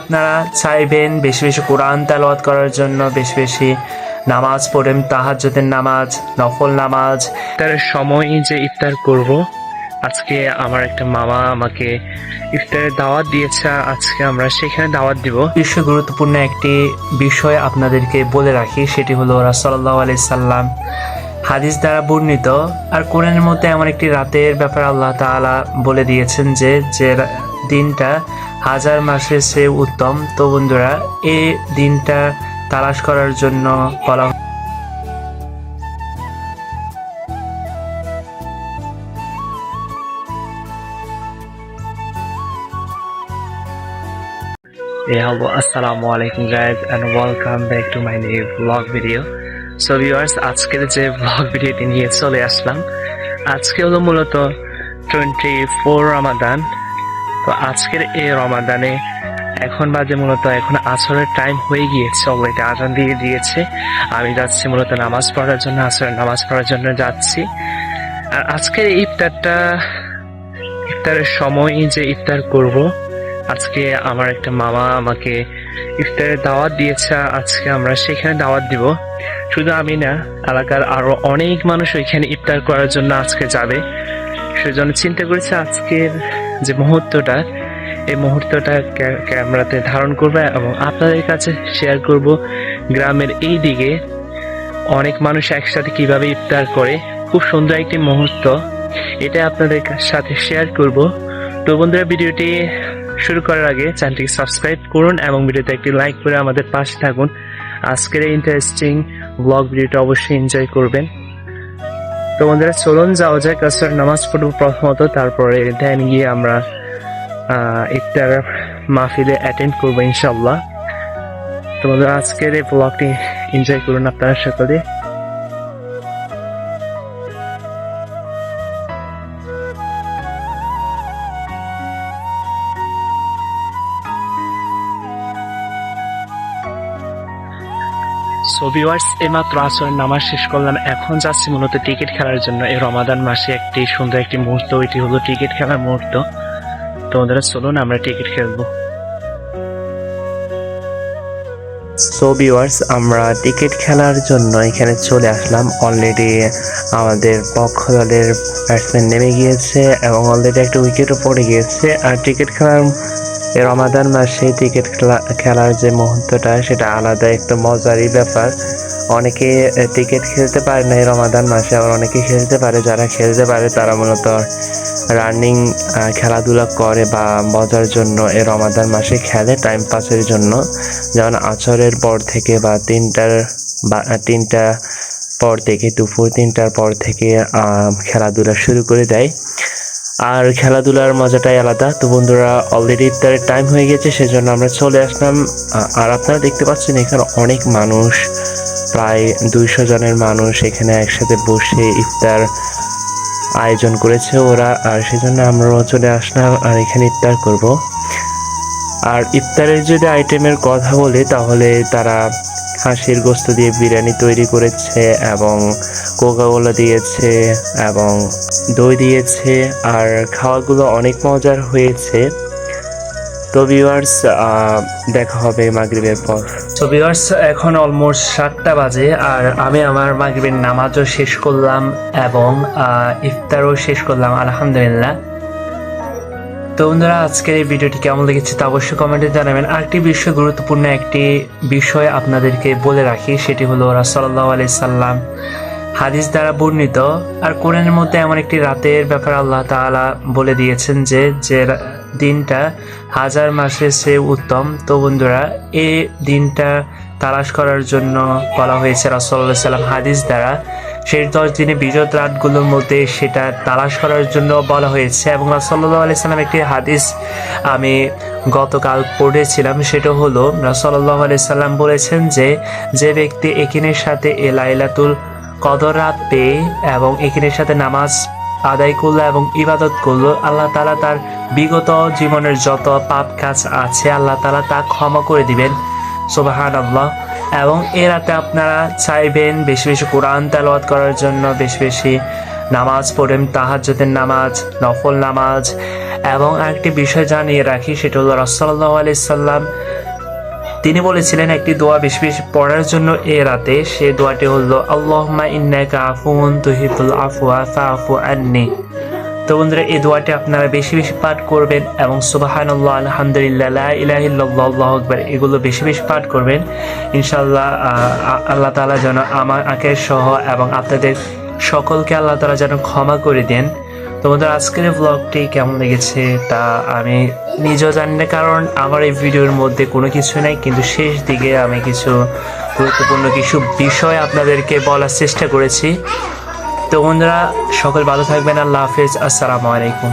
আপনারা চাইবেন বেশি বেশি কোরআন তেলাওয়াত করার জন্য, বেশি বেশি নামাজ পড়েন, তাহাজ্জুদের নামাজ, নফল নামাজ। ইফতারের সময় যে ইফতার করব, আজকে আমার একটা মামা আমাকে ইফতারের দাওয়াত দিয়েছে, আজকে আমরা সেখানে দাওয়াত দিব। বিশ্ব গুরুত্বপূর্ণ একটি বিষয় আপনাদেরকে বলে রাখি, সেটি হলো রাসূলুল্লাহ সাল্লাল্লাহু আলাইহি সাল্লাম হাদিস দ্বারা বর্ণিত। আর কোরআনের মধ্যে এমন একটি রাতের ব্যাপারে আল্লাহ তাআলা বলে দিয়েছেন যে দিনটা হাজার মাসের চেয়ে উত্তম। তো বন্ধুরা, এই দিনটা তালাশ করার জন্য বলা Hello, assalamu alaikum guys and welcome back to my new vlog video. So viewers, আজকের যে vlog ভিডিওটি নিয়ে চলে আসলাম, আজকে হলো মূলত 24 রমাদান। তো আজকের এই রমাদানে এখন বাজে মূলত এখন আসরের টাইম হয়ে গিয়েছে, অলরেডি আজান দিয়ে দিয়েছে। আমি যাচ্ছি মূলত নামাজ পড়ার জন্য, আসরের নামাজ পড়ার জন্য যাচ্ছি। আর আজকের ইফতারের সময় যে ইফতার করব, আজকে আমার একটা মামা আমাকে ইফতারের দাওয়াত দিয়েছে, আজকে আমরা সেখানে দাওয়াত দিব। শুধু আমি না, এলাকার আরো অনেক মানুষ ওইখানে ইফতার করার জন্য আজকে যাবে। সেজন্য চিন্তা করেছি আজকের যে মুহূর্তটা, এই মুহূর্তটা ক্যামেরাতে ধারণ করবো এবং আপনাদের কাছে শেয়ার করব। গ্রামের এই দিকে অনেক মানুষ একসাথে কিভাবে ইফতার করে, খুব সুন্দর একটি মুহূর্ত, এটা আপনাদের সাথে শেয়ার করব। তো বন্ধুরা, ভিডিওটি শুরু করার আগে চ্যানেলটিকে সাবস্ক্রাইব করুন এবং ভিডিওতে একটি লাইক করে আমাদের পাশে থাকুন। আজকের এই ইন্টারেস্টিং ব্লগ ভিডিওটা অবশ্যই এনজয় করবেন। তো বন্ধুরা, চলুন যাওয়া যায়, আসর নামাজ পড়ব প্রথমত, তারপরে দেন গিয়ে আমরা ইফতার মাহফিলে অ্যাটেন্ড করবো ইনশাল্লাহ। তো বন্ধুরা, আজকের এই ব্লগটি এনজয় করুন আপনারা সকলে। সো ভিউয়ার্স, এইমাত্র আসরের নামাজ শেষ করলাম, এখন যাচ্ছি মূলত টিকিট খেলার জন্য। এই রমাদান মাসে একটি সুন্দর একটি মুহূর্ত, এটি হলো টিকিট খেলার মুহূর্ত। তো বন্ধুরা, চলুন আমরা টিকিট খেলবো। সো ভিউয়ার্স, আমরা টিকিট খেলার জন্য এখানে চলে আসলাম। অলরেডি আমাদের পক্ষ দলের ব্যাটসম্যান নেমে গিয়েছে এবং অলরেডি একটা উইকেটও পড়ে গিয়েছে। আর টিকিট খেলার রমাদান মাসে টিকিট খেলার যে মুহূর্তটা, সেটা আলাদা একটা মজারই ব্যাপার। অনেকে টিকিট খেলতে পারে না এই রমাদান মাসে, আবার অনেকে খেলতে পারে। যারা খেলতে পারে তারা মূলত রানিং খেলাধুলা করে বা মজার জন্য এই রমাদান মাসে খেলে, টাইম পাসের জন্য। যেমন আসরের পর থেকে বা তিনটা পর থেকে, দুপুর 3টার পর থেকে খেলাধুলা শুরু করে দেয়। আর খেলাধুলার মজাটাই আলাদা। তো বন্ধুরা, অলরেডি ইফতারের টাইম হয়ে গেছে, সেজন্য আমরা চলে আসলাম। আর আপনারা দেখতে পাচ্ছেন এখানে অনেক মানুষ, প্রায় 200 জনের মানুষ এখানে একসাথে বসে ইফতার আয়োজন করেছে ওরা। আর সেজন্য আমরাও চলে আসলাম আর এখানে ইফতার করব। আর ইফতারের যদি আইটেমের কথা বলি, তাহলে তারা খাসির গোস্ত দিয়ে বিরিয়ানি তৈরি করেছে এবং কোকা-কোলা দিয়েছে এবং দই দিয়েছে। আর খাওয়াগুলো অনেক মজার হয়েছে। তো ভিউয়ার্স, দেখা হবে মাগরিবের পর। তো ভিউয়ার্স, এখন অলমোস্ট 7টা বাজে আর আমি আমার মাগরিবের নামাজও শেষ করলাম এবং ইফতারও শেষ করলাম আলহামদুলিল্লাহ। তো বন্ধুরা, আজকের এই ভিডিওটি কেমন লেগেছে তা অবশ্যই কমেন্টে জানাবেন। আরেকটি গুরুত্বপূর্ণ একটি বিষয় আপনাদেরকে বলে রাখি, সেটি হলো রাসূলুল্লাহ সাল্লাল্লাহু আলাইহি সাল্লাম হাদিস দ্বারা বর্ণিত। আর কোরআনের মধ্যে এমন একটি রাতের ব্যাপারে আল্লাহ তাআলা বলে দিয়েছেন যে দিনটা হাজার মাসের চেয়ে উত্তম। তো বন্ধুরা, এই দিনটা তালাশ করার জন্য বলা হয়েছে রাসূলুল্লাহ সাল্লাল্লাহু হাদিস দ্বারা। সেই 10 দিনে বিজত রাতগুলোর মধ্যে সেটা তালাশ করার জন্য বলা হয়েছে। এবং রাসূলুল্লাহ আলাইহিস সাল্লাম একটি হাদিস আমি গতকাল পড়েছিলাম, সেটা হলো রাসূলুল্লাহ আলাইহিস সাল্লাম বলেছেন যে ব্যক্তি একিনের সাথে এ লাইলাতুল কদর রাত পেয়ে এবং একিনের সাথে নামাজ আদায় করলো এবং ইবাদত করলো, আল্লাহ তাআলা তার বিগত জীবনের যত পাপ কাজ আছে আল্লাহ তাআলা তা ক্ষমা করে দিবেন। সুবহানাল্লাহ। এবং এ রাতে আপনারা চাইবেন বেশি বেশি কোরআন তেলাওয়াত করার জন্য, বেশি বেশি নামাজ পড়েন, তাহাজ্জুদের নামাজ, নফল নামাজ। এবং আরেকটি বিষয় জানিয়ে রাখি, সেটা হলো রাসূলুল্লাহ সাল্লাল্লাহু আলাইহি সাল্লাম তিনি বলেছিলেন একটি দোয়া বেশি বেশি পড়ার জন্য এ রাতে। সেই দোয়াটি হলো আল্লাহুম্মা ইন্নাকা আফুউন তুহিব্বুল আফওয়া ফাআফু আন্নি। তো বন্ধুরা, এই দোয়াটি আপনারা বেশি বেশি পাঠ করবেন এবং সুবহানাল্লাহ, আলহামদুলিল্লাহ, লা ইলাহা ইল্লাল্লাহ, আল্লাহু আকবার এগুলো বেশি বেশি পাঠ করবেন। ইনশাআল্লাহ আল্লাহ তাআলা যেন আমাকে সহ এবং আপনাদের সকলকে আল্লাহ তাআলা যেন ক্ষমা করে দেন। তো বন্ধুরা, আজকের ব্লগটি কেমন লেগেছে তা আমি নিজেও জানি না, কারণ আমার এই ভিডিওর মধ্যে কোনো কিছু নাই, কিন্তু শেষ দিকে আমি কিছু গুরুত্বপূর্ণ কিছু বিষয় আপনাদেরকে বলার চেষ্টা করেছি। তো বন্ধুরা, সকল ভালো থাকবেন। আল্লাহ হাফেজ, আসসালামু আলাইকুম।